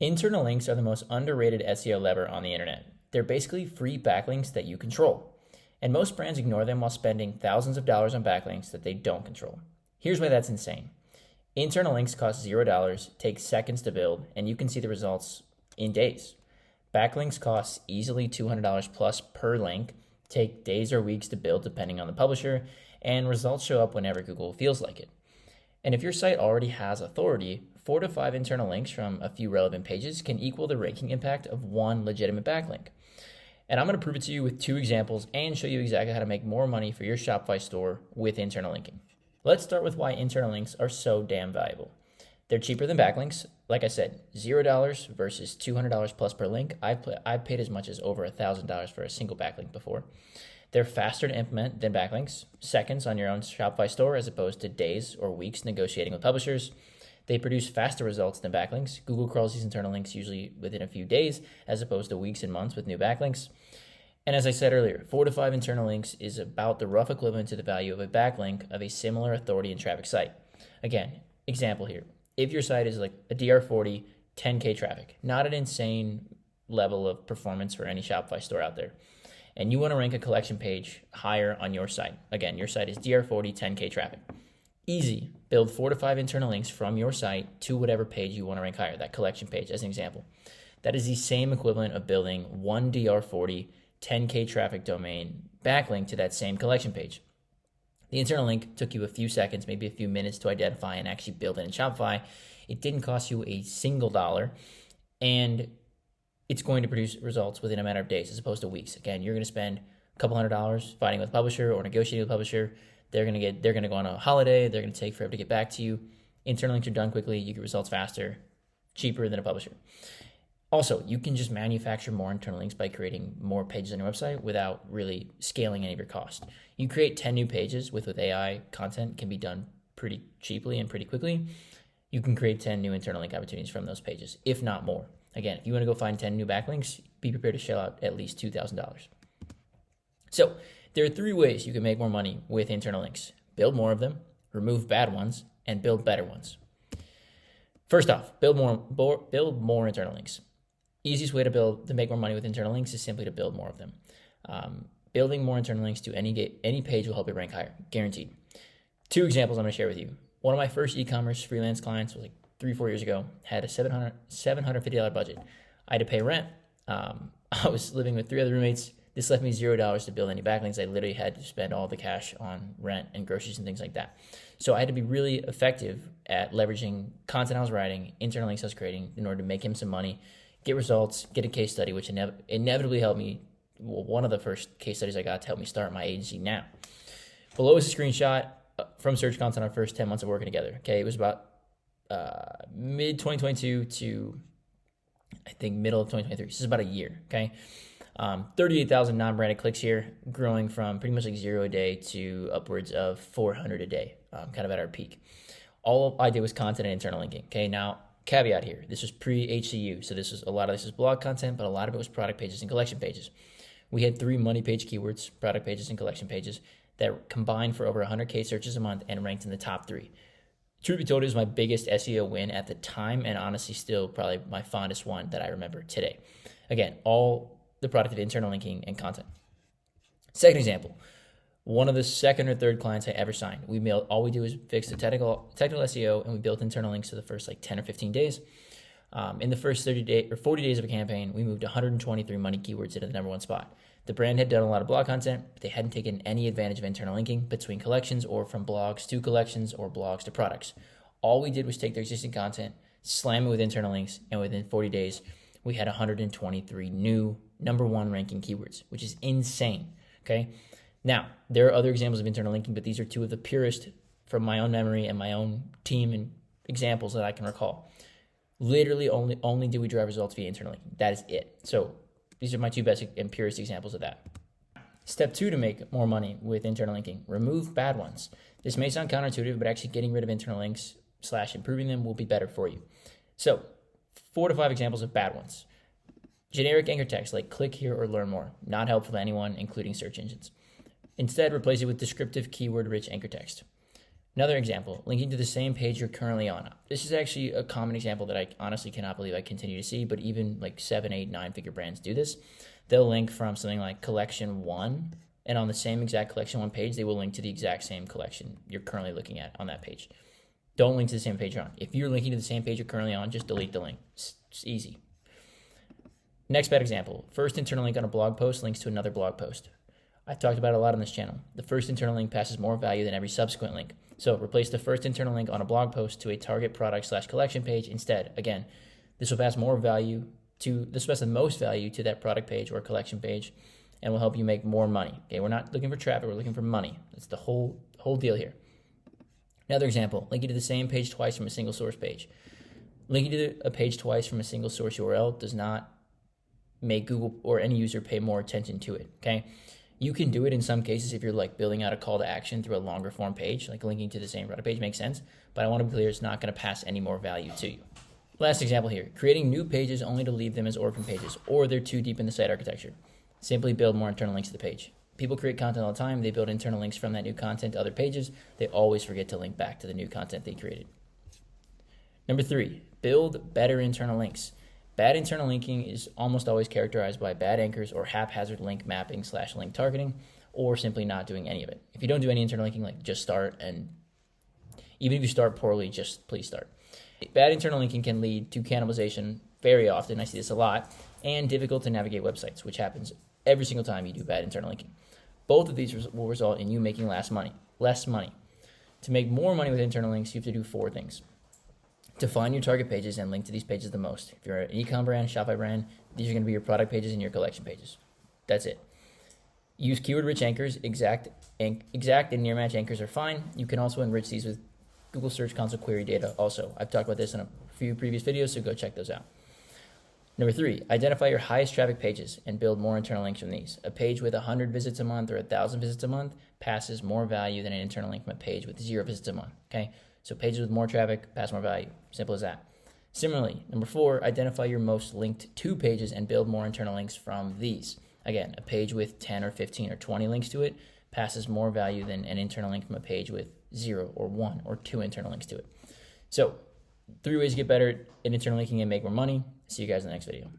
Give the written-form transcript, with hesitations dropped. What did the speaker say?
Internal links are the most underrated SEO lever on the internet. They're basically free backlinks that you control. And most brands ignore them while spending thousands of dollars on backlinks that they don't control. Here's why that's insane. Internal links cost $0, take seconds to build, and you can see the results in days. Backlinks cost easily $200 plus per link, take days or weeks to build depending on the publisher, and results show up whenever Google feels like it. And if your site already has authority, 4 to 5 internal links from a few relevant pages can equal the ranking impact of one legitimate backlink. And I'm going to prove it to you with 2 examples and show you exactly how to make more money for your Shopify store with internal linking. Let's start with why internal links are so damn valuable. They're cheaper than backlinks. Like I said, $0 versus $200 plus per link. I've paid as much as over $1,000 for a single backlink before. They're faster to implement than backlinks, seconds on your own Shopify store as opposed to days or weeks negotiating with publishers. They produce faster results than backlinks. Google crawls these internal links usually within a few days as opposed to weeks and months with new backlinks. And as I said earlier, 4 to 5 internal links is about the rough equivalent to the value of a backlink of a similar authority and traffic site. Again, example here. If your site is like a DR40, 10K traffic, not an insane level of performance for any Shopify store out there, and you want to rank a collection page higher on your site. Again, your site is DR40, 10K traffic. Easy. Build 4 to 5 internal links from your site to whatever page you want to rank higher, that collection page as an example. That is the same equivalent of building one DR40, 10K traffic domain backlink to that same collection page. The internal link took you a few seconds, maybe a few minutes to identify and actually build it in Shopify. It didn't cost you a single dollar, and it's going to produce results within a matter of days as opposed to weeks. Again, you're going to spend a couple $100 fighting with a publisher or negotiating with a publisher. They're going to go on a holiday. They're going to take forever to get back to you. Internal links are done quickly. You get results faster, cheaper than a publisher. Also, you can just manufacture more internal links by creating more pages on your website without really scaling any of your cost. You create 10 new pages with AI content can be done pretty cheaply and pretty quickly. You can create 10 new internal link opportunities from those pages, if not more. Again, if you want to go find 10 new backlinks, be prepared to shell out at least $2,000. So there are 3 ways you can make more money with internal links. Build more of them, remove bad ones, and build better ones. First off, build more internal links. Easiest way to make more money with internal links is simply to build more of them. Building more internal links to any page will help you rank higher, guaranteed. 2 examples I'm going to share with you. One of my first e-commerce freelance clients was like 3-4 years ago, had a $750 budget. I had to pay rent. I was living with 3 other roommates. This left me $0 to build any backlinks. I literally had to spend all the cash on rent and groceries and things like that. So I had to be really effective at leveraging content I was writing, internal links I was creating in order to make him some money, get results, get a case study, which inevitably helped me. Well, one of the first case studies I got to help me start my agency now. Below is a screenshot from Search Console our first 10 months of working together. Okay, it was about mid-2022 to, I think, middle of 2023. This is about a year, okay? 38,000 non-branded clicks here, growing from pretty much like 0 a day to upwards of 400 a day, kind of at our peak. All I did was content and internal linking, okay? Now, caveat here, this was pre-HCU, so a lot of this is blog content, but a lot of it was product pages and collection pages. We had 3 money page keywords, product pages and collection pages, that combined for over 100K searches a month and ranked in the top 3. Truth be told, it was my biggest SEO win at the time, and honestly still probably my fondest one that I remember today. Again, all the product of internal linking and content. Second example, one of the second or third clients I ever signed. All we do is fix the technical SEO, and we built internal links for the first like 10 or 15 days. In the first 40 days of a campaign, we moved 123 money keywords into the number 1 spot. The brand had done a lot of blog content, but they hadn't taken any advantage of internal linking between collections or from blogs to collections or blogs to products. All we did was take their existing content, slam it with internal links, and within 40 days, we had 123 new number 1 ranking keywords, which is insane, okay? Now, there are other examples of internal linking, but these are 2 of the purest from my own memory and my own team and examples that I can recall. Literally only did we drive results via internal linking. That is it. So these are my 2 best and purest examples of that. Step 2 to make more money with internal linking, remove bad ones. This may sound counterintuitive, but actually getting rid of internal links / improving them will be better for you. So 4 to 5 examples of bad ones. Generic anchor text like click here or learn more, not helpful to anyone, including search engines. Instead, replace it with descriptive keyword-rich anchor text. Another example, linking to the same page you're currently on. This is actually a common example that I honestly cannot believe I continue to see, but even like 7, 8, 9-figure brands do this. They'll link from something like collection 1, and on the same exact collection 1 page, they will link to the exact same collection you're currently looking at on that page. Don't link to the same page you're on. If you're linking to the same page you're currently on, just delete the link. It's easy. Next bad example, first internal link on a blog post links to another blog post. I've talked about it a lot on this channel. The first internal link passes more value than every subsequent link. So replace the first internal link on a blog post to a target product/collection page instead. Again, this will pass the most value to that product page or collection page and will help you make more money. Okay, we're not looking for traffic, we're looking for money. That's the whole deal here. Another example, linking to the same page twice from a single source page. Linking to a page twice from a single source URL does not make Google or any user pay more attention to it, okay? You can do it in some cases if you're like building out a call to action through a longer form page, like linking to the same product page makes sense, but I want to be clear, it's not going to pass any more value to you. Last example here, creating new pages only to leave them as orphan pages, or they're too deep in the site architecture. Simply build more internal links to the page. People create content all the time, they build internal links from that new content to other pages, they always forget to link back to the new content they created. Number 3, build better internal links. Bad internal linking is almost always characterized by bad anchors or haphazard link mapping / link targeting, or simply not doing any of it. If you don't do any internal linking, like just start, and even if you start poorly, just please start. Bad internal linking can lead to cannibalization very often, I see this a lot, and difficult to navigate websites, which happens every single time you do bad internal linking. Both of these will result in you making less money. To make more money with internal links, you have to do 4 things. Define your target pages and link to these pages the most. If you're an e-com brand, Shopify brand, these are going to be your product pages and your collection pages. That's it. Use keyword-rich anchors. Exact and near-match anchors are fine. You can also enrich these with Google Search Console query data also. I've talked about this in a few previous videos, so go check those out. Number 3, identify your highest traffic pages and build more internal links from these. A page with 100 visits a month or 1,000 visits a month passes more value than an internal link from a page with 0 visits a month, okay? So pages with more traffic pass more value. Simple as that. Similarly, number 4, identify your most linked to pages and build more internal links from these. Again, a page with 10 or 15 or 20 links to it passes more value than an internal link from a page with 0 or 1 or 2 internal links to it. So 3 ways to get better at internal linking and make more money. See you guys in the next video.